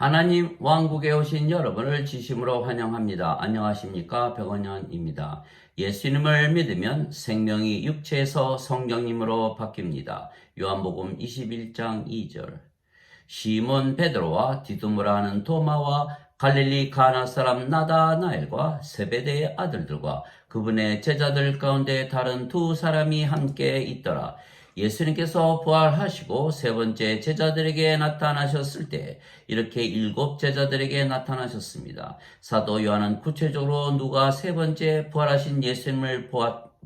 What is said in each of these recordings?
하나님 왕국에 오신 여러분을 진심으로 환영합니다. 안녕하십니까? 백원현입니다. 예수님을 믿으면 생명이 육체에서 성령님으로 바뀝니다. 요한복음 21장 2절. 시몬 베드로와 디두모라 하는 도마와 갈릴리 가나 사람 나다나엘과 세베대의 아들들과 그분의 제자들 가운데 다른 두 사람이 함께 있더라. 예수님께서 부활하시고 세 번째 제자들에게 나타나셨을 때 이렇게 일곱 제자들에게 나타나셨습니다. 사도 요한은 구체적으로 누가 세 번째 부활하신 예수님을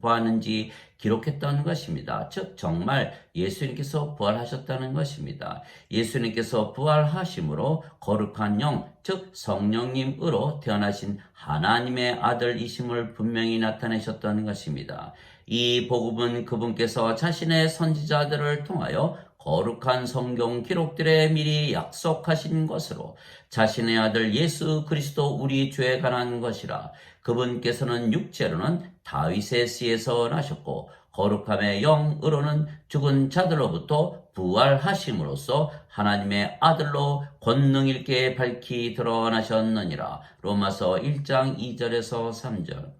보았는지 기록했다는 것입니다. 즉 정말 예수님께서 부활하셨다는 것입니다. 예수님께서 부활하심으로 거룩한 영, 즉 성령님으로 태어나신 하나님의 아들이심을 분명히 나타내셨다는 것입니다. 이 복음은 그분께서 자신의 선지자들을 통하여 거룩한 성경 기록들에 미리 약속하신 것으로 자신의 아들 예수 그리스도 우리 죄에 관한 것이라. 그분께서는 육체로는 다윗의 씨에서 나셨고 거룩함의 영으로는 죽은 자들로부터 부활하심으로써 하나님의 아들로 권능 있게 밝히 드러나셨느니라. 로마서 1장 2절에서 3절.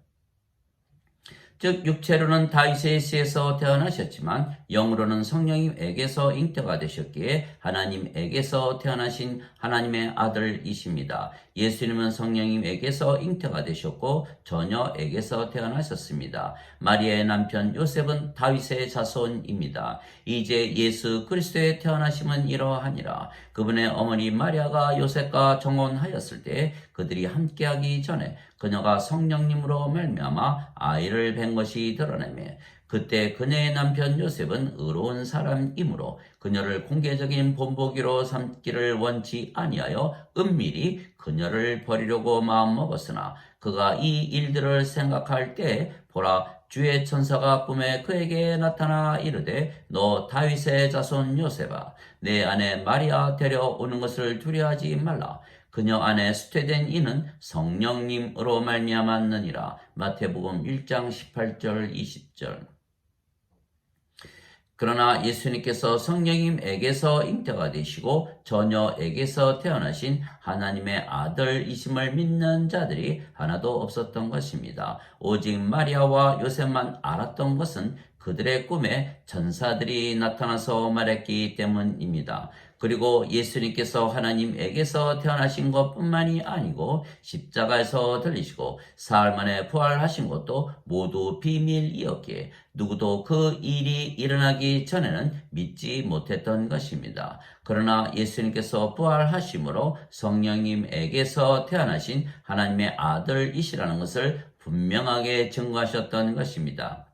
즉 육체로는 다윗의 씨에서 태어나셨지만 영으로는 성령님에게서 잉태가 되셨기에 하나님에게서 태어나신 하나님의 아들이십니다. 예수님은 성령님에게서 잉태가 되셨고 처녀에게서 태어나셨습니다. 마리아의 남편 요셉은 다윗의 자손입니다. 이제 예수 그리스도의 태어나심은 이러하니라. 그분의 어머니 마리아가 요셉과 정혼하였을 때 그들이 함께하기 전에 그녀가 성령님으로 말미암아 아이를 뵌 것이 드러나며 그때 그녀의 남편 요셉은 의로운 사람이므로 그녀를 공개적인 본보기로 삼기를 원치 아니하여 은밀히 그녀를 버리려고 마음먹었으나 그가 이 일들을 생각할 때 보라 주의 천사가 꿈에 그에게 나타나 이르되 너 다윗의 자손 요셉아 내 아내 마리아 데려오는 것을 두려워하지 말라. 그녀 안에 수태된 이는 성령님으로 말미암았느니라. 마태복음 1장 18절 20절. 그러나 예수님께서 성령님에게서 잉태가 되시고 처녀에게서 태어나신 하나님의 아들이심을 믿는 자들이 하나도 없었던 것입니다. 오직 마리아와 요셉만 알았던 것은 그들의 꿈에 천사들이 나타나서 말했기 때문입니다. 그리고 예수님께서 하나님에게서 태어나신 것뿐만이 아니고 십자가에서 들리시고 사흘 만에 부활하신 것도 모두 비밀이었기에 누구도 그 일이 일어나기 전에는 믿지 못했던 것입니다. 그러나 예수님께서 부활하심으로 성령님에게서 태어나신 하나님의 아들이시라는 것을 분명하게 증거하셨던 것입니다.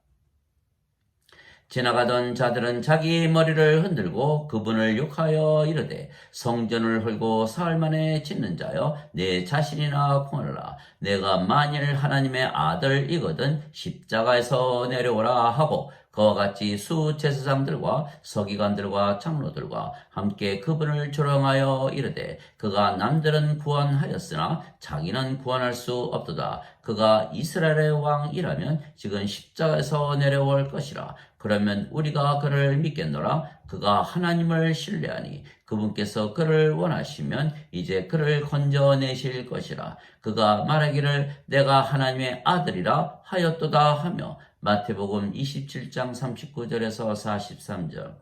지나가던 자들은 자기 머리를 흔들고 그분을 욕하여 이르되 성전을 헐고 사흘 만에 짓는 자여 내 자신이나 구원하라. 내가 만일 하나님의 아들이거든 십자가에서 내려오라 하고 그와 같이 수제사장들과 서기관들과 장로들과 함께 그분을 조롱하여 이르되 그가 남들은 구원하였으나 자기는 구원할 수 없도다. 그가 이스라엘의 왕이라면 지금 십자가에서 내려올 것이라. 그러면 우리가 그를 믿겠노라. 그가 하나님을 신뢰하니 그분께서 그를 원하시면 이제 그를 건져내실 것이라. 그가 말하기를 내가 하나님의 아들이라 하였도다 하며 마태복음 27장 39절에서 43절.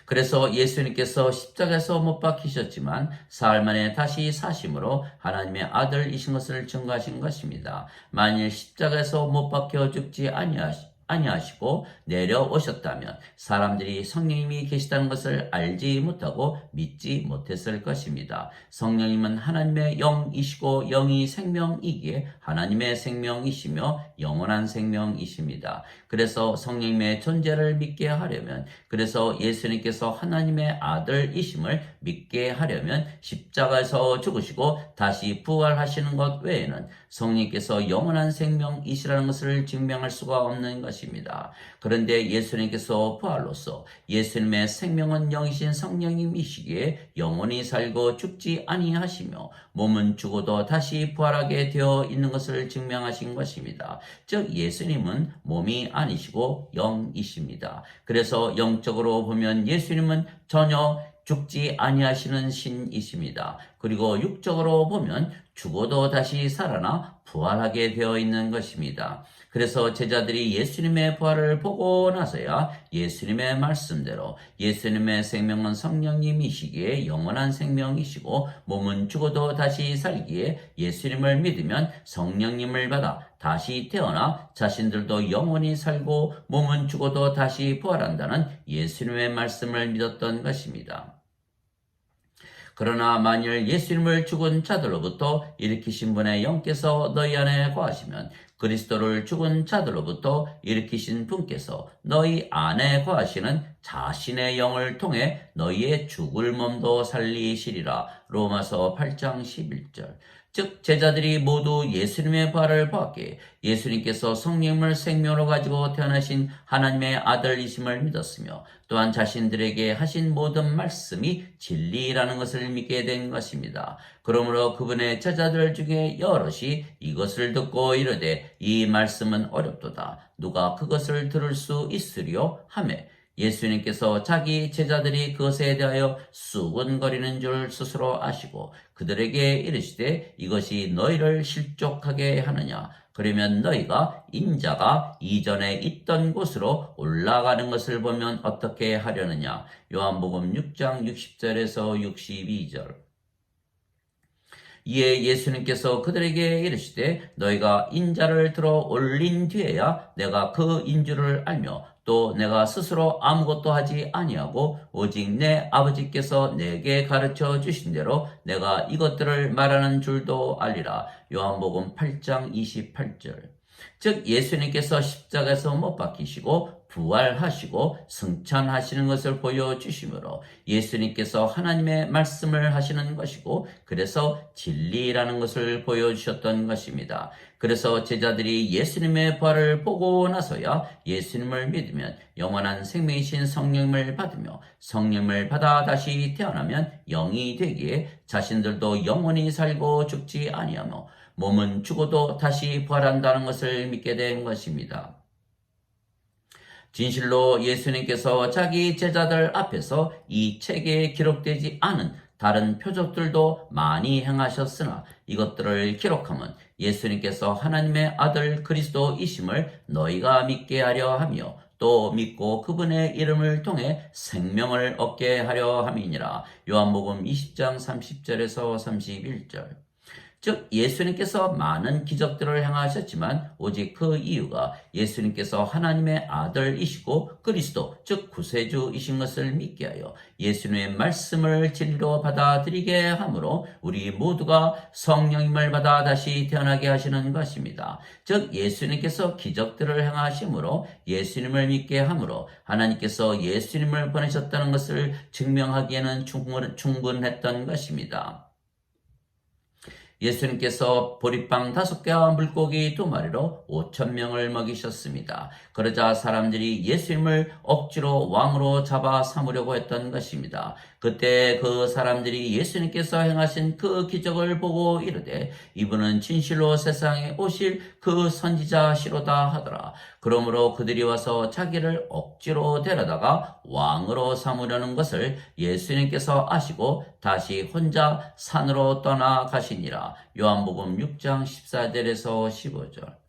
그래서 예수님께서 십자가에서 못 박히셨지만 사흘 만에 다시 사심으로 하나님의 아들이신 것을 증거하신 것입니다. 만일 십자가에서 못 박혀 죽지 아니하시고 내려오셨다면 사람들이 성령님이 계시다는 것을 알지 못하고 믿지 못했을 것입니다. 성령님은 하나님의 영이시고 영이 생명이기에 하나님의 생명이시며 영원한 생명이십니다. 그래서 성령님의 존재를 믿게 하려면 그래서 예수님께서 하나님의 아들이심을 믿게 하려면 십자가에서 죽으시고 다시 부활하시는 것 외에는 성령님께서 영원한 생명이시라는 것을 증명할 수가 없는 것입니다. 그런데 예수님께서 부활로서 예수님의 생명은 영이신 성령님이시기에 영원히 살고 죽지 아니하시며 몸은 죽어도 다시 부활하게 되어 있는 것을 증명하신 것입니다. 즉 예수님은 몸이 아니시고 영이십니다. 그래서 영적으로 보면 예수님은 전혀 죽지 아니하시는 신이십니다. 그리고 육적으로 보면 죽어도 다시 살아나 부활하게 되어 있는 것입니다. 그래서 제자들이 예수님의 부활을 보고 나서야 예수님의 말씀대로 예수님의 생명은 성령님이시기에 영원한 생명이시고 몸은 죽어도 다시 살기에 예수님을 믿으면 성령님을 받아 다시 태어나 자신들도 영원히 살고 몸은 죽어도 다시 부활한다는 예수님의 말씀을 믿었던 것입니다. 그러나 만일 예수님을 죽은 자들로부터 일으키신 분의 영께서 너희 안에 거하시면 그리스도를 죽은 자들로부터 일으키신 분께서 너희 안에 거하시는 자신의 영을 통해 너희의 죽을 몸도 살리시리라. 로마서 8장 11절. 즉 제자들이 모두 예수님의 부활을 보았기에 예수님께서 성령을 생명으로 가지고 태어나신 하나님의 아들이심을 믿었으며 또한 자신들에게 하신 모든 말씀이 진리라는 것을 믿게 된 것입니다. 그러므로 그분의 제자들 중에 여럿이 이것을 듣고 이르되 이 말씀은 어렵도다. 누가 그것을 들을 수 있으리요? 하매 예수님께서 자기 제자들이 그것에 대하여 수군거리는 줄 스스로 아시고 그들에게 이르시되 이것이 너희를 실족하게 하느냐? 그러면 너희가 인자가 이전에 있던 곳으로 올라가는 것을 보면 어떻게 하려느냐? 요한복음 6장 60절에서 62절. 이에 예수님께서 그들에게 이르시되 너희가 인자를 들어 올린 뒤에야 내가 그 인줄을 알며 또 내가 스스로 아무것도 하지 아니하고 오직 내 아버지께서 내게 가르쳐 주신 대로 내가 이것들을 말하는 줄도 알리라. 요한복음 8장 28절. 즉 예수님께서 십자가에서 못 박히시고 부활하시고 승천하시는 것을 보여주시므로 예수님께서 하나님의 말씀을 하시는 것이고 그래서 진리라는 것을 보여주셨던 것입니다. 그래서 제자들이 예수님의 부활을 보고 나서야 예수님을 믿으면 영원한 생명이신 성령을 받으며 성령을 받아 다시 태어나면 영이 되기에 자신들도 영원히 살고 죽지 아니하며 몸은 죽어도 다시 부활한다는 것을 믿게 된 것입니다. 진실로 예수님께서 자기 제자들 앞에서 이 책에 기록되지 않은 다른 표적들도 많이 행하셨으나 이것들을 기록함은 예수님께서 하나님의 아들 그리스도이심을 너희가 믿게 하려 하며 또 믿고 그분의 이름을 통해 생명을 얻게 하려 함이니라. 요한복음 20장 30절에서 31절. 즉 예수님께서 많은 기적들을 행하셨지만 오직 그 이유가 예수님께서 하나님의 아들이시고 그리스도 즉 구세주이신 것을 믿게 하여 예수님의 말씀을 진리로 받아들이게 하므로 우리 모두가 성령님을 받아 다시 태어나게 하시는 것입니다. 즉 예수님께서 기적들을 행하심으로 예수님을 믿게 하므로 하나님께서 예수님을 보내셨다는 것을 증명하기에는 충분했던 것입니다. 예수님께서 보리빵 5개와 물고기 2마리로 5,000명을 먹이셨습니다. 그러자 사람들이 예수님을 억지로 왕으로 잡아 삼으려고 했던 것입니다. 그때 그 사람들이 예수님께서 행하신 그 기적을 보고 이르되 이분은 진실로 세상에 오실 그 선지자시로다 하더라. 그러므로 그들이 와서 자기를 억지로 데려다가 왕으로 삼으려는 것을 예수님께서 아시고 다시 혼자 산으로 떠나가시니라. 요한복음 6장 14절에서 15절.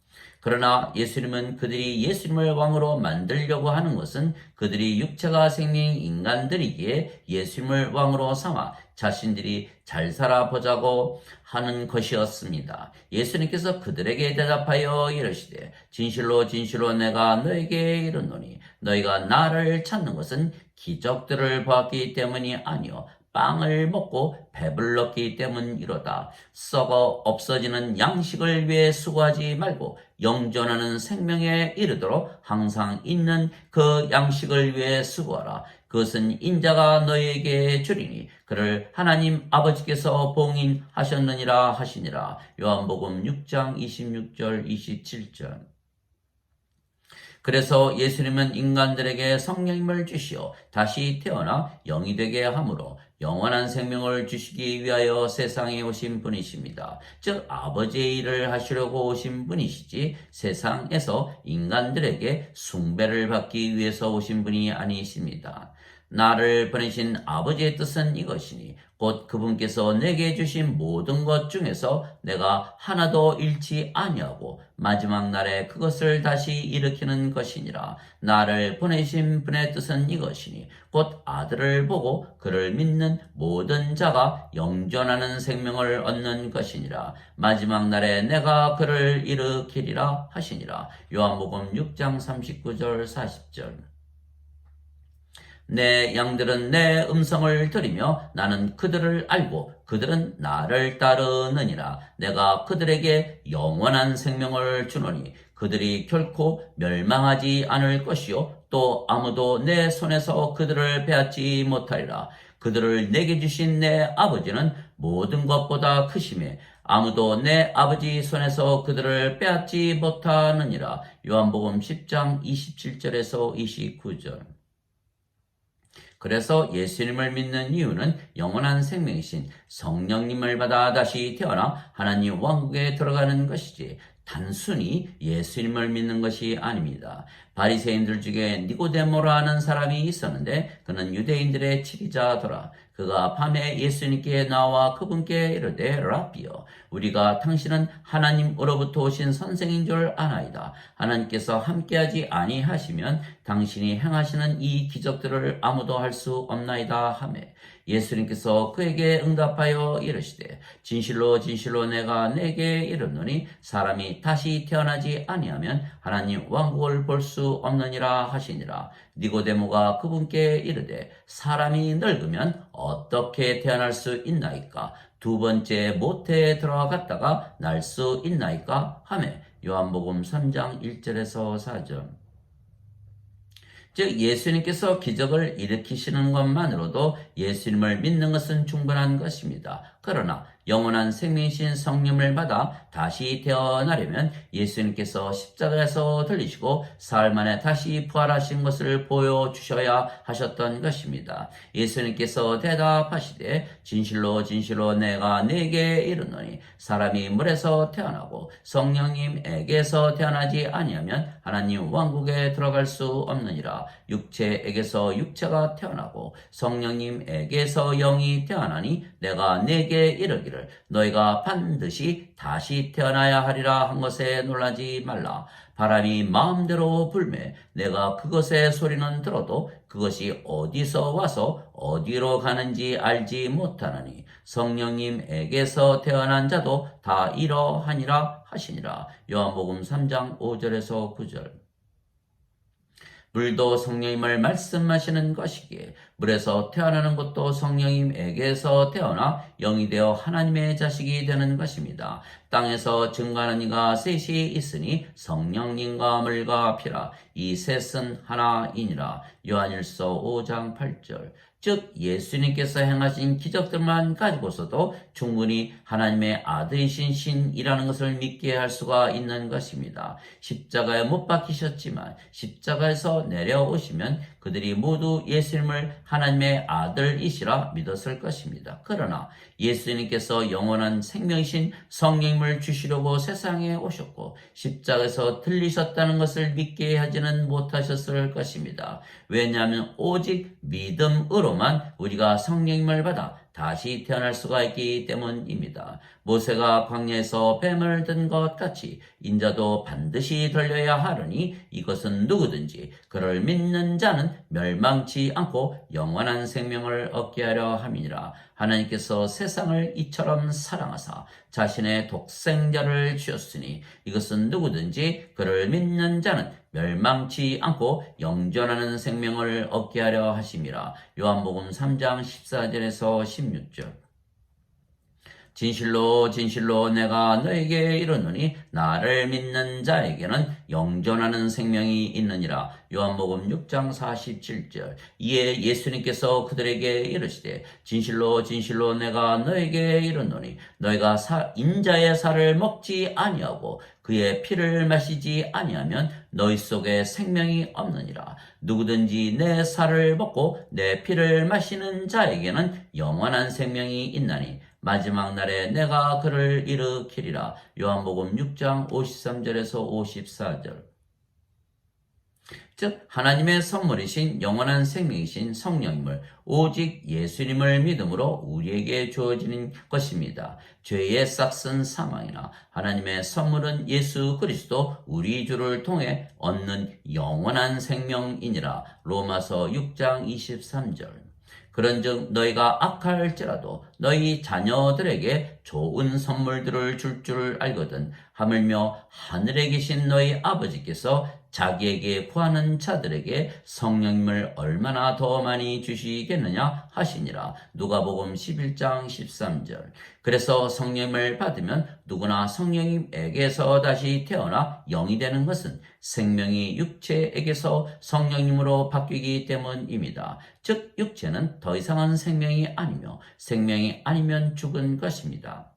그러나 예수님은 그들이 예수님을 왕으로 만들려고 하는 것은 그들이 육체가 생긴 인간들이기에 예수님을 왕으로 삼아 자신들이 잘 살아보자고 하는 것이었습니다. 예수님께서 그들에게 대답하여 이르시되 진실로 진실로 내가 너에게 이르노니 너희가 나를 찾는 것은 기적들을 보았기 때문이 아니요 빵을 먹고 배불렀기 때문이로다. 썩어 없어지는 양식을 위해 수고하지 말고 영존하는 생명에 이르도록 항상 있는 그 양식을 위해 수고하라. 그것은 인자가 너희에게 주리니 그를 하나님 아버지께서 봉인하셨느니라 하시니라. 요한복음 6장 26절 27절. 그래서 예수님은 인간들에게 성령님을 주시어 다시 태어나 영이 되게 함으로 영원한 생명을 주시기 위하여 세상에 오신 분이십니다. 즉 아버지의 일을 하시려고 오신 분이시지 세상에서 인간들에게 숭배를 받기 위해서 오신 분이 아니십니다. 나를 보내신 아버지의 뜻은 이것이니 곧 그분께서 내게 주신 모든 것 중에서 내가 하나도 잃지 아니하고 마지막 날에 그것을 다시 일으키는 것이니라. 나를 보내신 분의 뜻은 이것이니 곧 아들을 보고 그를 믿는 모든 자가 영존하는 생명을 얻는 것이니라. 마지막 날에 내가 그를 일으키리라 하시니라. 요한복음 6장 39절 40절. 내 양들은 내 음성을 들으며 나는 그들을 알고 그들은 나를 따르느니라. 내가 그들에게 영원한 생명을 주노니 그들이 결코 멸망하지 않을 것이요 또 아무도 내 손에서 그들을 빼앗지 못하리라. 그들을 내게 주신 내 아버지는 모든 것보다 크심에 아무도 내 아버지 손에서 그들을 빼앗지 못하느니라. 요한복음 10장 27절에서 29절. 그래서 예수님을 믿는 이유는 영원한 생명이신 성령님을 받아 다시 태어나 하나님 왕국에 들어가는 것이지 단순히 예수님을 믿는 것이 아닙니다. 바리새인들 중에 니고데모라 하는 사람이 있었는데 그는 유대인들의 지리자더라. 그가 밤에 예수님께 나와 그분께 이르되 라비여 우리가 당신은 하나님으로부터 오신 선생인 줄 아나이다. 하나님께서 함께하지 아니하시면 당신이 행하시는 이 기적들을 아무도 할 수 없나이다 하매 예수님께서 그에게 응답하여 이르시되 진실로 진실로 내가 내게 이르노니 사람이 다시 태어나지 아니하면 하나님 왕국을 볼 수 없느니라 하시니라. 니고데모가 그분께 이르되 사람이 늙으면 어떻게 태어날 수 있나이까? 두 번째 모태에 들어갔다가 날 수 있나이까? 하매 요한복음 3장 1절에서 4절. 즉 예수님께서 기적을 일으키시는 것만으로도 예수님을 믿는 것은 충분한 것입니다. 그러나 영원한 생명이신 성령을 받아 다시 태어나려면 예수님께서 십자가에서 들리시고 사흘 만에 다시 부활하신 것을 보여주셔야 하셨던 것입니다. 예수님께서 대답하시되 진실로 진실로 내가 네게 이르노니 사람이 물에서 태어나고 성령님에게서 태어나지 아니하면 하나님 왕국에 들어갈 수 없느니라. 육체에게서 육체가 태어나고 성령님에게서 영이 태어나니 내가 네게 이르기를 너희가 반드시 다시 태어나야 하리라 한 것에 놀라지 말라. 바람이 마음대로 불매 내가 그것의 소리는 들어도 그것이 어디서 와서 어디로 가는지 알지 못하느니 성령님에게서 태어난 자도 다 이러하니라 하시니라. 요한복음 3장 5절에서 9절. 물도 성령님을 말씀하시는 것이기에 물에서 태어나는 것도 성령님에게서 태어나 영이 되어 하나님의 자식이 되는 것입니다. 땅에서 증거하는 이가 셋이 있으니 성령님과 물과 피라. 이 셋은 하나이니라. 요한일서 5장 8절. 즉 예수님께서 행하신 기적들만 가지고서도 충분히 하나님의 아들이신 신이라는 것을 믿게 할 수가 있는 것입니다. 십자가에 못 박히셨지만 십자가에서 내려오시면 그들이 모두 예수님을 하나님의 아들이시라 믿었을 것입니다. 그러나 예수님께서 영원한 생명이신 성령님을 주시려고 세상에 오셨고 십자가에서 들리셨다는 것을 믿게 하지는 못하셨을 것입니다. 왜냐하면 오직 믿음으로만 우리가 성령님을 받아 다시 태어날 수가 있기 때문입니다. 모세가 광야에서 뱀을 든 것 같이 인자도 반드시 들려야 하느니 이것은 누구든지 그를 믿는 자는 멸망치 않고 영원한 생명을 얻게 하려 함이니라. 하나님께서 세상을 이처럼 사랑하사 자신의 독생자를 주셨으니 이것은 누구든지 그를 믿는 자는 멸망치 않고 영존하는 생명을 얻게 하려 하심이라. 요한복음 3장 14절에서 16절. 진실로 진실로 내가 너에게 이르노니 나를 믿는 자에게는 영존하는 생명이 있느니라. 요한복음 6장 47절. 이에 예수님께서 그들에게 이르시되 진실로 진실로 내가 너에게 이르노니 너희가 인자의 살을 먹지 아니하고 그의 피를 마시지 아니하면 너희 속에 생명이 없느니라. 누구든지 내 살을 먹고 내 피를 마시는 자에게는 영원한 생명이 있나니 마지막 날에 내가 그를 일으키리라. 요한복음 6장 53절에서 54절. 즉 하나님의 선물이신 영원한 생명이신 성령님을 오직 예수님을 믿음으로 우리에게 주어지는 것입니다. 죄의 싹슨 사망이나 하나님의 선물은 예수 그리스도 우리 주를 통해 얻는 영원한 생명이니라. 로마서 6장 23절. 그런즉 너희가 악할지라도 너희 자녀들에게 좋은 선물들을 줄 알거든 하물며 하늘에 계신 너희 아버지께서 자기에게 구하는 자들에게 성령님을 얼마나 더 많이 주시겠느냐 하시니라. 누가복음 11장 13절. 그래서 성령님을 받으면 누구나 성령님에게서 다시 태어나 영이 되는 것은 생명이 육체에게서 성령님으로 바뀌기 때문입니다. 즉 육체는 더 이상은 생명이 아니며 생명이 아니면 죽은 것입니다.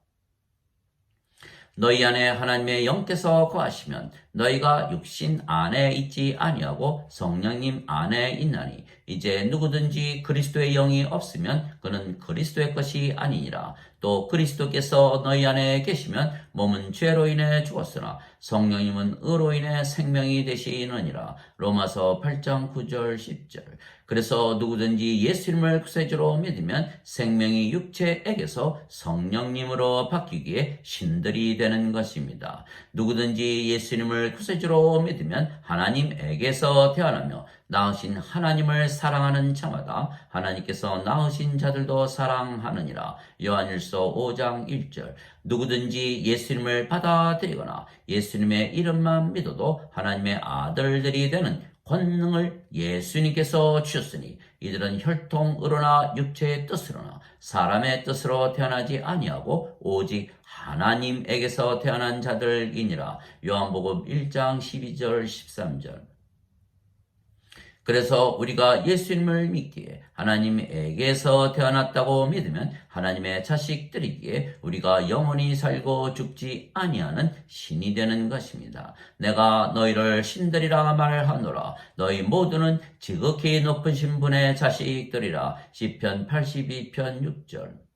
너희 안에 하나님의 영께서 거하시면 너희가 육신 안에 있지 아니하고 성령님 안에 있나니 이제 누구든지 그리스도의 영이 없으면 그는 그리스도의 것이 아니니라. 또 그리스도께서 너희 안에 계시면 몸은 죄로 인해 죽었으나 성령님은 의로 인해 생명이 되시느니라. 로마서 8장 9절 10절. 그래서 누구든지 예수님을 구세주로 믿으면 생명이 육체에게서 성령님으로 바뀌기에 신들이 되는 것입니다. 누구든지 예수님을 구세주로 믿으면 하나님에게서 태어나며 낳으신 하나님을 사랑하는 자마다 하나님께서 낳으신 자들도 사랑하느니라. 요한일서 5장 1절. 누구든지 예수님을 받아들이거나 예수님의 이름만 믿어도 하나님의 아들들이 되는 권능을 예수님께서 주셨으니 이들은 혈통으로나 육체의 뜻으로나 사람의 뜻으로 태어나지 아니하고 오직 하나님에게서 태어난 자들이니라. 요한복음 1장 12절 13절. 그래서 우리가 예수님을 믿기에 하나님에게서 태어났다고 믿으면 하나님의 자식들이기에 우리가 영원히 살고 죽지 아니하는 신이 되는 것입니다. 내가 너희를 신들이라 말하노라. 너희 모두는 지극히 높으신 분의 자식들이라. 시편 82편 6절.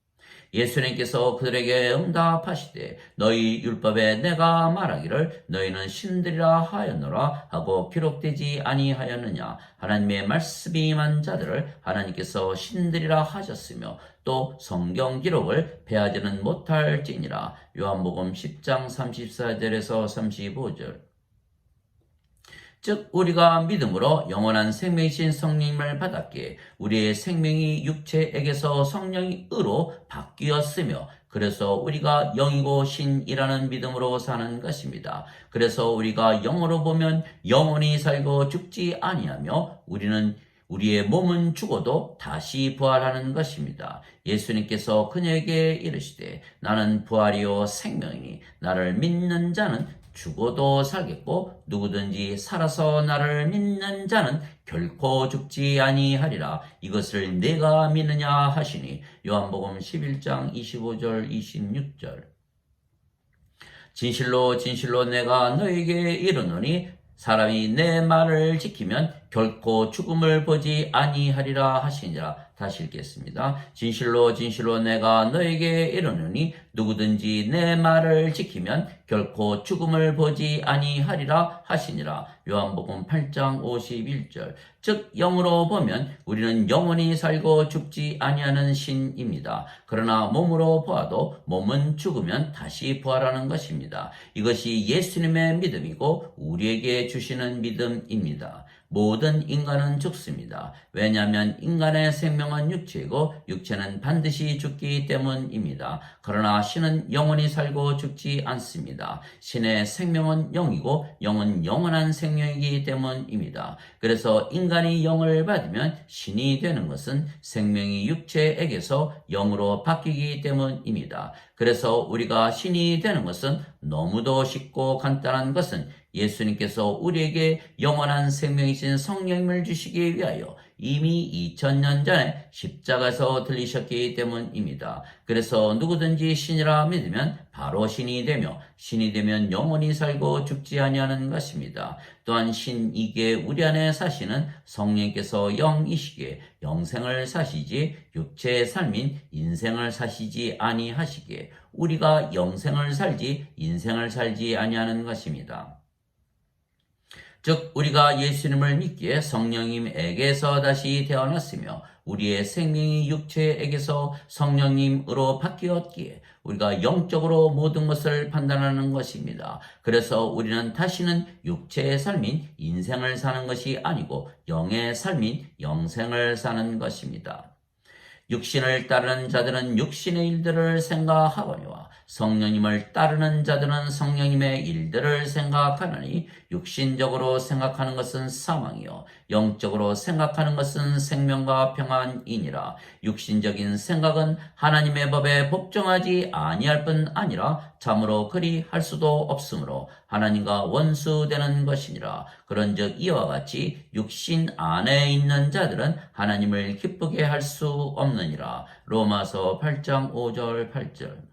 예수님께서 그들에게 응답하시되 너희 율법에 내가 말하기를 너희는 신들이라 하였노라 하고 기록되지 아니하였느냐. 하나님의 말씀이 임한 자들을 하나님께서 신들이라 하셨으며 또 성경 기록을 패하지는 못할지니라. 요한복음 10장 34절에서 35절. 즉 우리가 믿음으로 영원한 생명이신 성령님을 받았기에 우리의 생명이 육체에게서 성령의 의로 바뀌었으며 그래서 우리가 영이고 신이라는 믿음으로 사는 것입니다. 그래서 우리가 영으로 보면 영원히 살고 죽지 아니하며 우리의 몸은 죽어도 다시 부활하는 것입니다. 예수님께서 그녀에게 이르시되 나는 부활이요 생명이니 나를 믿는 자는 죽어도 살겠고 누구든지 살아서 나를 믿는 자는 결코 죽지 아니하리라. 이것을 내가 믿느냐 하시니. 요한복음 11장 25절 26절. 진실로 진실로 내가 너에게 이르노니 사람이 내 말을 지키면 결코 죽음을 보지 아니하리라 하시니라. 다시 읽겠습니다. 진실로 진실로 내가 너에게 이르노니 누구든지 내 말을 지키면 결코 죽음을 보지 아니하리라 하시니라. 요한복음 8장 51절. 즉 영으로 보면 우리는 영원히 살고 죽지 아니하는 신입니다. 그러나 몸으로 보아도 몸은 죽으면 다시 부활하는 것입니다. 이것이 예수님의 믿음이고 우리에게 주시는 믿음입니다. 모든 인간은 죽습니다. 왜냐하면 인간의 생명은 육체이고 육체는 반드시 죽기 때문입니다. 그러나 신은 영원히 살고 죽지 않습니다. 신의 생명은 영이고 영은 영원한 생명이기 때문입니다. 그래서 인간이 영을 받으면 신이 되는 것은 생명이 육체에게서 영으로 바뀌기 때문입니다. 그래서 우리가 신이 되는 것은 너무도 쉽고 간단한 것은 예수님께서 우리에게 영원한 생명이신 성령님을 주시기 위하여 이미 2000년 전에 십자가에서 들리셨기 때문입니다. 그래서 누구든지 신이라 믿으면 바로 신이 되며 신이 되면 영원히 살고 죽지 아니하는 것입니다. 또한 신이기에 우리 안에 사시는 성령께서 영이시기에 영생을 사시지 육체의 삶인 인생을 사시지 아니하시기에 우리가 영생을 살지 인생을 살지 아니하는 것입니다. 즉 우리가 예수님을 믿기에 성령님에게서 다시 태어났으며 우리의 생명이 육체에게서 성령님으로 바뀌었기에 우리가 영적으로 모든 것을 판단하는 것입니다. 그래서 우리는 다시는 육체의 삶인 인생을 사는 것이 아니고 영의 삶인 영생을 사는 것입니다. 육신을 따르는 자들은 육신의 일들을 생각하거니와 성령님을 따르는 자들은 성령님의 일들을 생각하느니 육신적으로 생각하는 것은 사망이요 영적으로 생각하는 것은 생명과 평안이니라. 육신적인 생각은 하나님의 법에 복종하지 아니할 뿐 아니라 참으로 그리 할 수도 없으므로 하나님과 원수되는 것이니라. 그런즉 이와 같이 육신 안에 있는 자들은 하나님을 기쁘게 할 수 없느니라. 로마서 8장 5절 8절.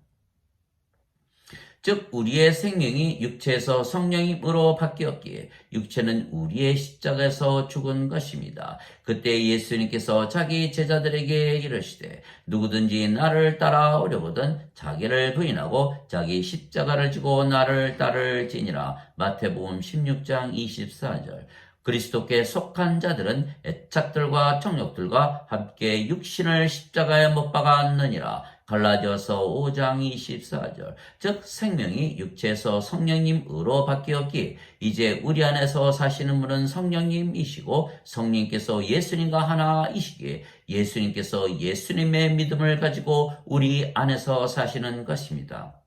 즉 우리의 생명이 육체에서 성령님으로 바뀌었기에 육체는 우리의 십자가에서 죽은 것입니다. 그때 예수님께서 자기 제자들에게 이르시되 누구든지 나를 따라오려거든 자기를 부인하고 자기 십자가를 지고 나를 따를지니라. 마태복음 16장 24절. 그리스도께 속한 자들은 애착들과 정욕들과 함께 육신을 십자가에 못 박았느니라. 갈라디아서 5장 24절. 즉 생명이 육체에서 성령님으로 바뀌었기에 이제 우리 안에서 사시는 분은 성령님이시고 성령님께서 예수님과 하나이시기에 예수님께서 예수님의 믿음을 가지고 우리 안에서 사시는 것입니다.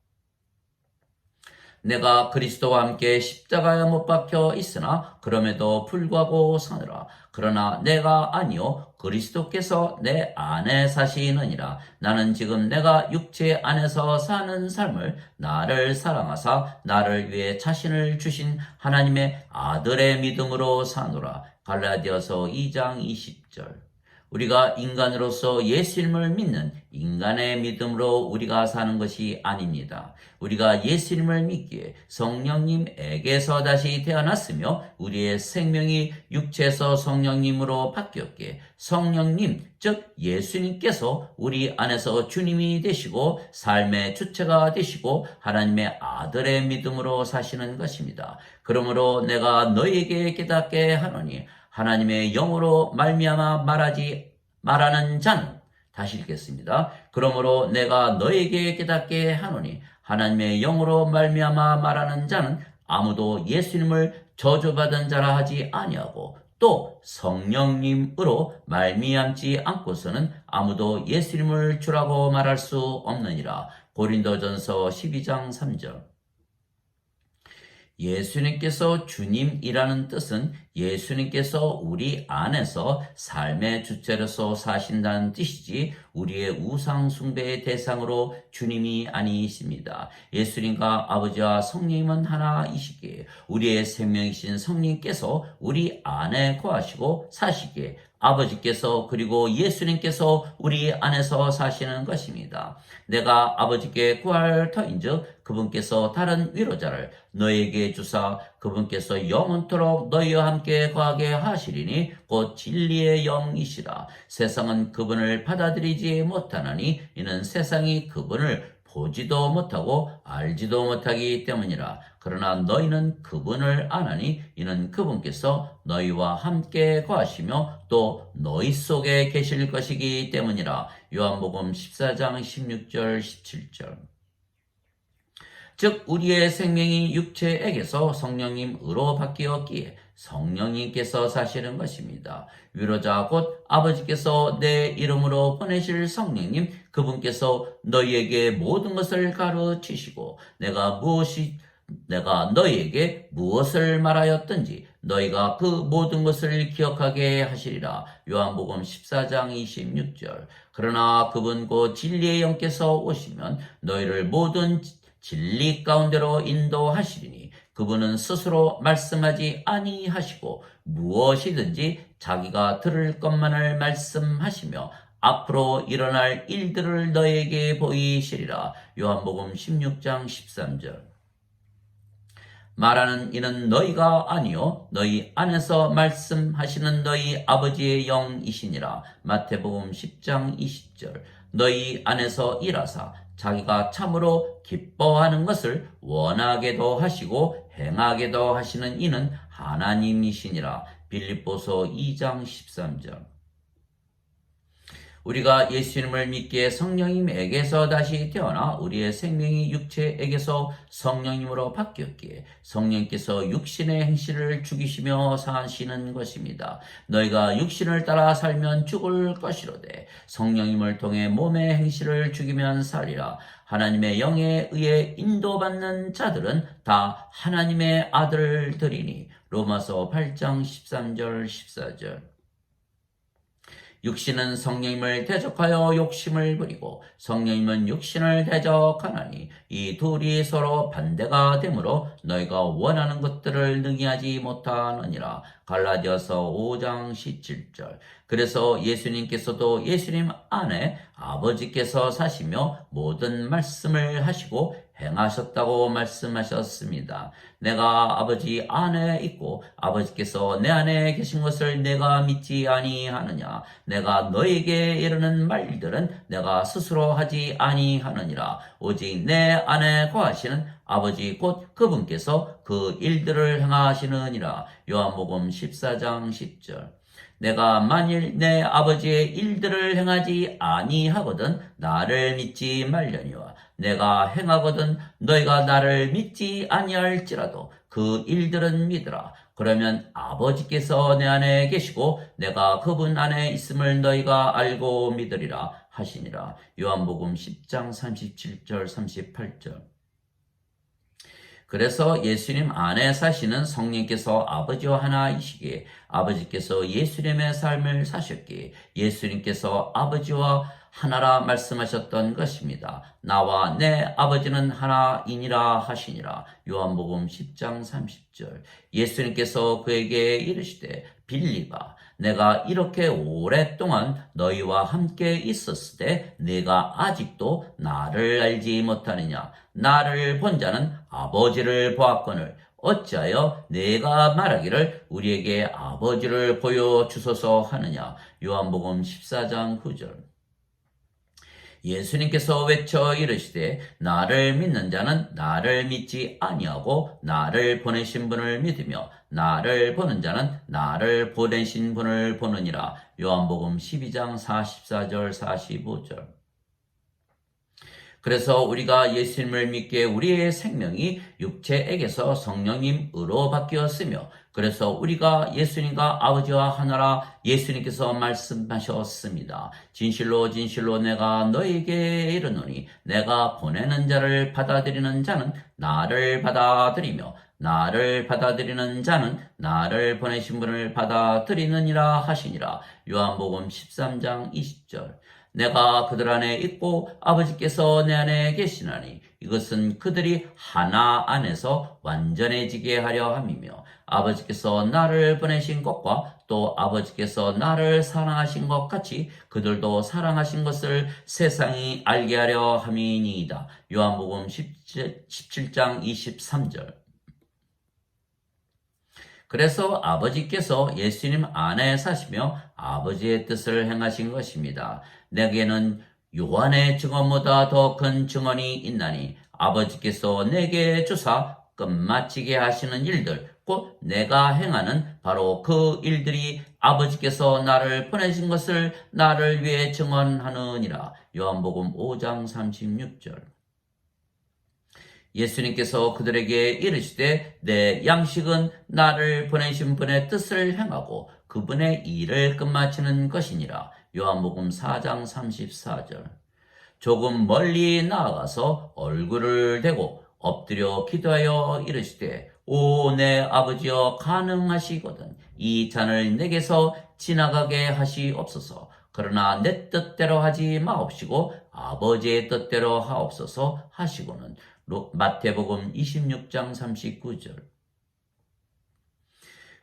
내가 그리스도와 함께 십자가에 못 박혀 있으나 그럼에도 불구하고 사느라. 그러나 내가 아니요 그리스도께서 내 안에 사시느니라. 나는 지금 내가 육체 안에서 사는 삶을 나를 사랑하사 나를 위해 자신을 주신 하나님의 아들의 믿음으로 사노라. 갈라디아서 2장 20절. 우리가 인간으로서 예수님을 믿는 인간의 믿음으로 우리가 사는 것이 아닙니다. 우리가 예수님을 믿기에 성령님에게서 다시 태어났으며 우리의 생명이 육체에서 성령님으로 바뀌었기에 성령님, 즉 예수님께서 우리 안에서 주님이 되시고 삶의 주체가 되시고 하나님의 아들의 믿음으로 사시는 것입니다. 그러므로 내가 너희에게 깨닫게 하노니 하나님의 영으로 말미암아 말하는 자는 다시 읽겠습니다. 그러므로 내가 너에게 깨닫게 하노니 하나님의 영으로 말미암아 말하는 자는 아무도 예수님을 저주받은 자라 하지 아니하고 또 성령님으로 말미암지 않고서는 아무도 예수님을 주라고 말할 수 없느니라. 고린도전서 12장 3절. 예수님께서 주님이라는 뜻은 예수님께서 우리 안에서 삶의 주체로서 사신다는 뜻이지 우리의 우상 숭배의 대상으로 주님이 아니십니다. 예수님과 아버지와 성령님은 하나이시기에 우리의 생명이신 성령님께서 우리 안에 거하시고 사시기에 아버지께서 그리고 예수님께서 우리 안에서 사시는 것입니다. 내가 아버지께 구할 터인즉 그분께서 다른 위로자를 너에게 주사 그분께서 영원토록 너희와 함께 거하게 하시리니 곧 진리의 영이시라. 세상은 그분을 받아들이지 못하나니 이는 세상이 그분을 보지도 못하고 알지도 못하기 때문이라. 그러나 너희는 그분을 아나니 이는 그분께서 너희와 함께 거하시며 또 너희 속에 계실 것이기 때문이라. 요한복음 14장 16절 17절. 즉 우리의 생명이 육체에게서 성령님으로 바뀌었기에 성령님께서 사시는 것입니다. 위로자 곧 아버지께서 내 이름으로 보내실 성령님 그분께서 너희에게 모든 것을 가르치시고 내가 너희에게 무엇을 말하였든지 너희가 그 모든 것을 기억하게 하시리라. 요한복음 14장 26절. 그러나 그분 곧 진리의 영께서 오시면 너희를 모든 진리 가운데로 인도하시리니 그분은 스스로 말씀하지 아니하시고 무엇이든지 자기가 들을 것만을 말씀하시며 앞으로 일어날 일들을 너희에게 보이시리라. 요한복음 16장 13절. 말하는 이는 너희가 아니요 너희 안에서 말씀하시는 너희 아버지의 영이시니라. 마태복음 10장 20절. 너희 안에서 일하사 자기가 참으로 기뻐하는 것을 원하게도 하시고 행하게도 하시는 이는 하나님이시니라. 빌립보서 2장 13절. 우리가 예수님을 믿기에 성령님에게서 다시 태어나 우리의 생명이 육체에게서 성령님으로 바뀌었기에 성령께서 육신의 행실을 죽이시며 사시는 것입니다. 너희가 육신을 따라 살면 죽을 것이로되 성령님을 통해 몸의 행실을 죽이면 살리라. 하나님의 영에 의해 인도받는 자들은 다 하나님의 아들들이니. 로마서 8장 13절 14절. 육신은 성령님을 대적하여 욕심을 부리고 성령님은 육신을 대적하나니 이 둘이 서로 반대가 되므로 너희가 원하는 것들을 능히 하지 못하느니라. 갈라디아서 5장 17절. 그래서 예수님께서도 예수님 안에 아버지께서 사시며 모든 말씀을 하시고 행하셨다고 말씀하셨습니다. 내가 아버지 안에 있고 아버지께서 내 안에 계신 것을 내가 믿지 아니하느냐. 내가 너에게 이르는 말들은 내가 스스로 하지 아니하느니라. 오직 내 안에 거하시는 아버지 곧 그분께서 그 일들을 행하시느니라. 요한복음 14장 10절. 내가 만일 내 아버지의 일들을 행하지 아니하거든 나를 믿지 말려니와 내가 행하거든 너희가 나를 믿지 아니할지라도 그 일들은 믿으라. 그러면 아버지께서 내 안에 계시고 내가 그분 안에 있음을 너희가 알고 믿으리라 하시니라. 요한복음 10장 37절 38절. 그래서 예수님 안에 사시는 성령께서 아버지와 하나이시기에 아버지께서 예수님의 삶을 사셨기에 예수님께서 아버지와 하나라 말씀하셨던 것입니다. 나와 내 아버지는 하나이니라 하시니라. 요한복음 10장 30절. 예수님께서 그에게 이르시되 빌립아 내가 이렇게 오랫동안 너희와 함께 있었을 때 네가 아직도 나를 알지 못하느냐. 나를 본 자는 아버지를 보았거늘 어찌하여 내가 말하기를 우리에게 아버지를 보여주소서 하느냐. 요한복음 14장 9절. 예수님께서 외쳐 이르시되 나를 믿는 자는 나를 믿지 아니하고 나를 보내신 분을 믿으며 나를 보는 자는 나를 보내신 분을 보느니라. 요한복음 12장 44절 45절. 그래서 우리가 예수님을 믿기에 우리의 생명이 육체에게서 성령님으로 바뀌었으며 그래서 우리가 예수님과 아버지와 하나라 예수님께서 말씀하셨습니다. 진실로 진실로 내가 너에게 이르노니 내가 보내는 자를 받아들이는 자는 나를 받아들이며 나를 받아들이는 자는 나를 보내신 분을 받아들이느니라 하시니라. 요한복음 13장 20절. 내가 그들 안에 있고 아버지께서 내 안에 계시나니 이것은 그들이 하나 안에서 완전해지게 하려 함이며 아버지께서 나를 보내신 것과 또 아버지께서 나를 사랑하신 것 같이 그들도 사랑하신 것을 세상이 알게 하려 함이니이다. 요한복음 17장 23절. 그래서 아버지께서 예수님 안에 사시며 아버지의 뜻을 행하신 것입니다. 내게는 요한의 증언보다 더 큰 증언이 있나니 아버지께서 내게 주사 끝마치게 하시는 일들 곧 내가 행하는 바로 그 일들이 아버지께서 나를 보내신 것을 나를 위해 증언하느니라. 요한복음 5장 36절. 예수님께서 그들에게 이르시되 내 양식은 나를 보내신 분의 뜻을 행하고 그분의 일을 끝마치는 것이니라. 요한복음 4장 34절. 조금 멀리 나아가서 얼굴을 대고 엎드려 기도하여 이르시되 오 내 아버지여 가능하시거든 이 잔을 내게서 지나가게 하시옵소서. 그러나 내 뜻대로 하지 마옵시고 아버지의 뜻대로 하옵소서 하시고는 마태복음 26장 39절.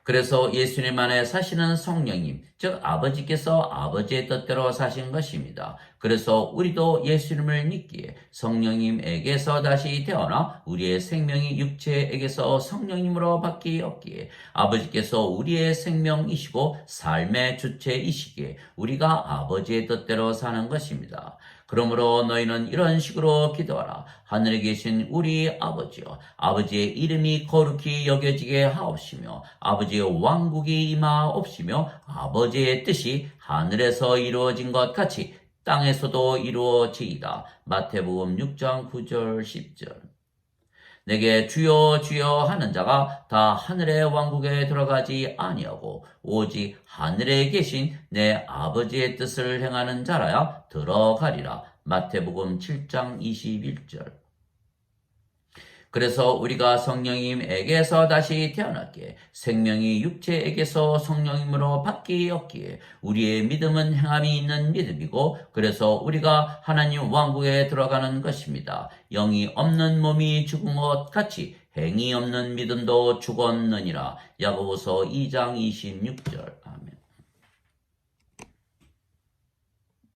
그래서 예수님 안에 사시는 성령님, 즉 아버지께서 아버지의 뜻대로 사신 것입니다. 그래서 우리도 예수님을 믿기에 성령님에게서 다시 태어나 우리의 생명이 육체에게서 성령님으로 바뀌었기에 아버지께서 우리의 생명이시고 삶의 주체이시기에 우리가 아버지의 뜻대로 사는 것입니다. 그러므로 너희는 이런 식으로 기도하라. 하늘에 계신 우리 아버지여, 아버지의 이름이 거룩히 여겨지게 하옵시며 아버지의 왕국이 임하옵시며 아버지의 뜻이 하늘에서 이루어진 것 같이 땅에서도 이루어지이다. 마태복음 6장 9절 10절. 내게 주여 주여 하는 자가 다 하늘의 왕국에 들어가지 아니하고 오직 하늘에 계신 내 아버지의 뜻을 행하는 자라야 들어가리라. 마태복음 7장 21절. 그래서 우리가 성령님에게서 다시 태어났기에 생명이 육체에게서 성령님으로 바뀌었기에 우리의 믿음은 행함이 있는 믿음이고 그래서 우리가 하나님 왕국에 들어가는 것입니다. 영이 없는 몸이 죽은 것 같이 행이 없는 믿음도 죽었느니라. 야고보서 2장 26절.